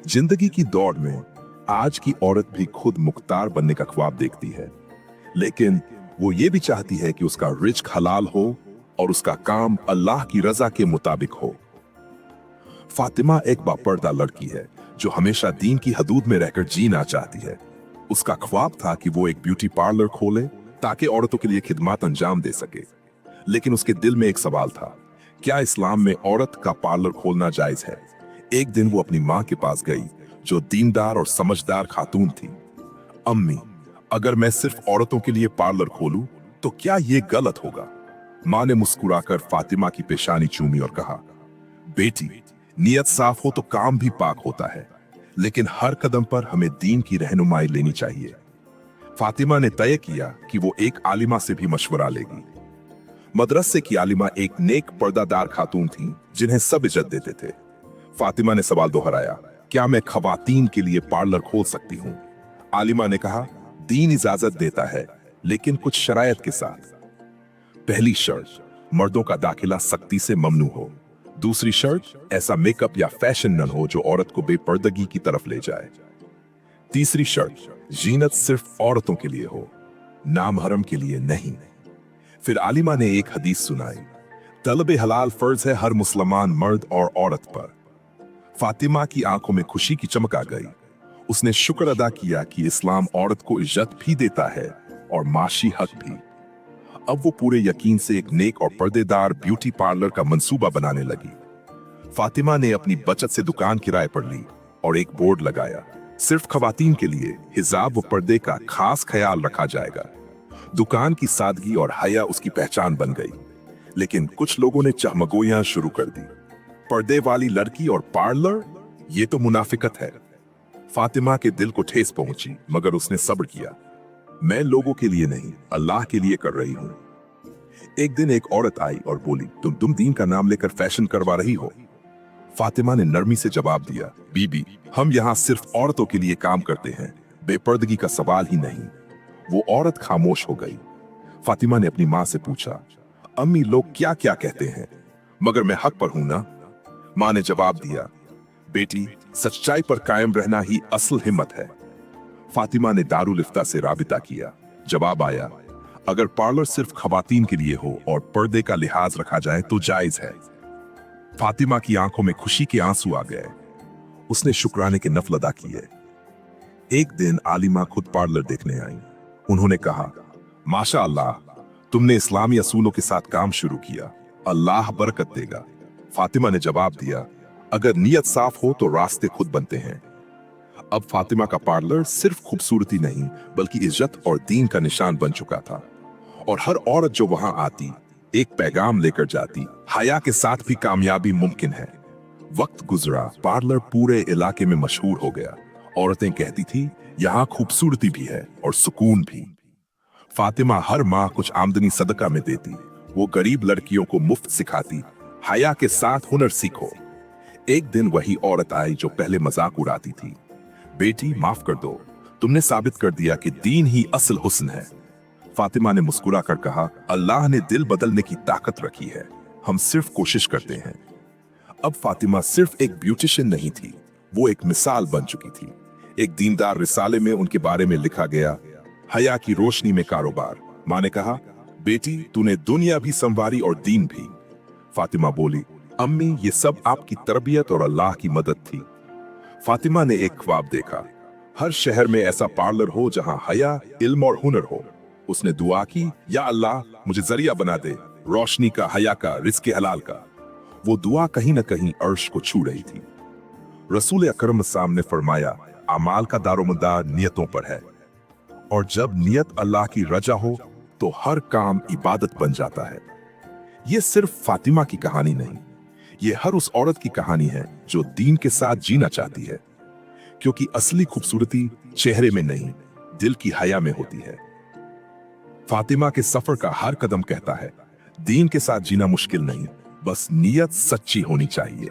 जिंदगी की दौड़ में आज की औरत भी खुद मुख्तार बनने का ख्वाब देखती है, लेकिन वो ये भी चाहती है कि उसका रिज्क हलाल हो और उसका काम अल्लाह की रजा के मुताबिक हो। फातिमा एक बापर्दा लड़की है जो हमेशा दीन की हदूद में रहकर जीना चाहती है। उसका ख्वाब था कि वो एक ब्यूटी पार्लर खोले ताकि औरतों के लिए खिदमत अंजाम दे सके। लेकिन उसके दिल में एक सवाल था, क्या इस्लाम में औरत का पार्लर खोलना जायज है? एक दिन वो अपनी माँ के पास गई जो दीनदार और समझदार खातून थी। अम्मी, अगर मैं सिर्फ औरतों के लिए पार्लर खोलूं तो क्या ये गलत होगा? माँ ने मुस्कुराकर फातिमा की पेशानी चूमी और कहा, बेटी, नियत साफ हो तो काम भी पाक होता है, लेकिन हर कदम पर हमें दीन की रहनुमाई लेनी चाहिए। फातिमा ने तय किया कि वो एक आलिमा से भी मशवरा लेगी। मदरसे की आलिमा एक नेक पर्दादार खातून थी जिन्हें सब इज्जत देते थे। फातिमा ने सवाल दोहराया, क्या मैं खवातीन के लिए पार्लर खोल सकती हूँ? आलिमा ने कहा, दीन इजाजत देता है, लेकिन कुछ शरायत के साथ। पहली शर्त, मर्दों का दाखिला सख्ती से ममनू हो। दूसरी शर्त, ऐसा मेकअप या फैशन न हो जो औरत को बेपर्दगी की तरफ ले जाए। तीसरी शर्त, जीनत सिर्फ औरतों के लिए हो, नामहरम के लिए नहीं। फिर आलिमा ने एक हदीस सुनाई, तलब हलाल फर्ज है हर मुसलमान मर्द और औरत पर। फातिमा की आंखों में खुशी की चमक आ गई। उसने शुक्र अदा किया कि इस्लाम औरत को इज्जत भी देता है और माशी हक भी। अब वो पूरे यकीन से एक नेक और पर्देदार ब्यूटी पार्लर का मंसूबा बनाने लगी। फातिमा ने अपनी बचत से दुकान किराए पर ली और एक बोर्ड लगाया, सिर्फ खवातीन के लिए हिजाब व पर्दे का खास ख्याल रखा जाएगा। दुकान की सादगी और हया उसकी पहचान बन गई। लेकिन कुछ लोगों ने चहमगोइयां शुरू कर दी, पर्दे वाली लड़की और पार्लर, ये तो मुनाफिकत है। फातिमा के दिल को ठेस पहुंची, मगर उसने सब्र किया। मैं लोगों के लिए नहीं, अल्लाह के लिए कर रही हूं। एक दिन एक औरत आई और बोली, तुम दीन का नाम लेकर फैशन करवा रही हो? फातिमा ने नरमी से जवाब दिया, बीबी, हम यहाँ सिर्फ औरतों के लिए काम करते हैं, बेपर्दगी का सवाल ही नहीं। वो औरत खामोश हो गई। फातिमा ने अपनी माँ से पूछा, अम्मी, लोग क्या क्या कहते हैं, मगर मैं हक पर हूं ना? माँ ने जवाब दिया, बेटी, सच्चाई पर कायम रहना ही असल हिम्मत है। फातिमा ने दारुल इफ्ता से राबिता किया। जवाब आया, अगर पार्लर सिर्फ खवातीन के लिए हो और पर्दे का लिहाज रखा जाए तो जायज है। फातिमा की आंखों में खुशी के आंसू आ गए। उसने शुक्राने के नफल अदा किए। एक दिन आलिमा खुद पार्लर देखने आई। उन्होंने कहा, माशा अल्लाह, तुमने इस्लामी असूलों के साथ काम शुरू किया, अल्लाह बरकत देगा। फातिमा ने जवाब दिया, अगर नियत साफ हो तो रास्ते खुद बनते हैं। अब फातिमा का पार्लर सिर्फ खूबसूरती नहीं बल्कि इज्जत और दीन का निशान बन चुका था। और हर औरत जो वहां आती एक पैगाम लेकर जाती, हया के साथ भी कामयाबी मुमकिन है। वक्त गुजरा, पार्लर पूरे इलाके में मशहूर हो गया। औरतें कहती थी, यहाँ खूबसूरती भी है और सुकून भी। फातिमा हर माह कुछ आमदनी सदका में देती। वो गरीब लड़कियों को मुफ्त सिखाती, हया के साथ हुनर सीखो। एक दिन वही औरत आई जो पहले मजाक उड़ाती थी, बेटी, माफ कर दो, तुमने साबित कर दिया कि दीन ही असल हुस्न है। फातिमा ने मुस्कुरा कर कहा, अल्लाह ने दिल बदलने की ताकत रखी है, हम सिर्फ कोशिश करते हैं। अब फातिमा सिर्फ एक ब्यूटिशियन नहीं थी, वो एक मिसाल बन चुकी थी। एक दीनदार रिसाले में उनके बारे में लिखा गया, हया की रोशनी में कारोबार। माँ ने कहा, बेटी, तूने दुनिया भी संवारी और दीन भी। फातिमा बोली, अम्मी, ये सब आपकी तरबियत और अल्लाह की मदद थी। फातिमा ने एक ख्वाब देखा, हर शहर में ऐसा पार्लर हो जहां हया, इल्म और हुनर हो। उसने दुआ की, या अल्लाह, मुझे जरिया बना दे, रोशनी का, हया का, रिज़्क़ हलाल का। वो दुआ कहीं न कहीं अर्श को छू रही थी। रसूल अकरम सामने फरमाया, अमाल का दारोमदार नियतों पर है, और जब नियत अल्लाह की रजा हो तो हर काम इबादत बन जाता है। ये सिर्फ फातिमा की कहानी नहीं, ये हर उस औरत की कहानी है जो दीन के साथ जीना चाहती है, क्योंकि असली खूबसूरती चेहरे में नहीं, दिल की हया में होती है। फातिमा के सफर का हर कदम कहता है, दीन के साथ जीना मुश्किल नहीं, बस नीयत सच्ची होनी चाहिए।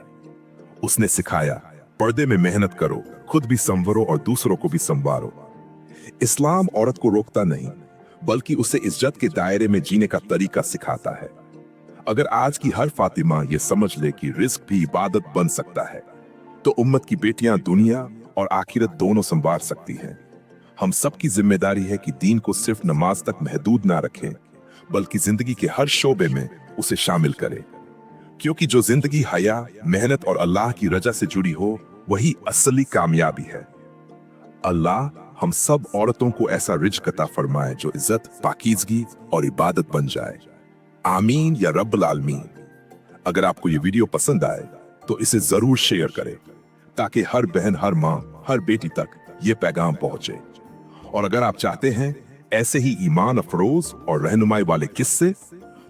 उसने सिखाया, पर्दे में मेहनत करो, खुद भी संवरो और दूसरों को भी संवारो। इस्लाम औरत को रोकता नहीं, बल्कि उसे इज्जत के दायरे में जीने का तरीका सिखाता है। अगर आज की हर फातिमा ये समझ ले कि रिस्क भी इबादत बन सकता है, तो उम्मत की बेटियां दुनिया और आखिरत दोनों संवार सकती हैं। हम सबकी जिम्मेदारी है कि दीन को सिर्फ नमाज तक महदूद ना रखें, बल्कि जिंदगी के हर शोबे में उसे शामिल करें। क्योंकि जो जिंदगी हया, मेहनत और अल्लाह की रजा से जुड़ी हो, वही असली कामयाबी है। अल्लाह हम सब औरतों को ऐसा रिज्क अता फरमाए जो इज्जत, पाकीज़गी और इबादत बन जाए। आमीन या रब्बल आलमीन। अगर आपको ये वीडियो पसंद आए तो इसे जरूर शेयर करें, ताकि हर बहन, हर माँ, हर बेटी तक ये पैगाम पहुंचे। और अगर आप चाहते हैं ऐसे ही ईमान अफरोज और रहनुमाई वाले किस्से,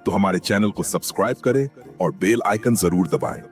तो हमारे चैनल को सब्सक्राइब करें और बेल आइकन जरूर दबाएं।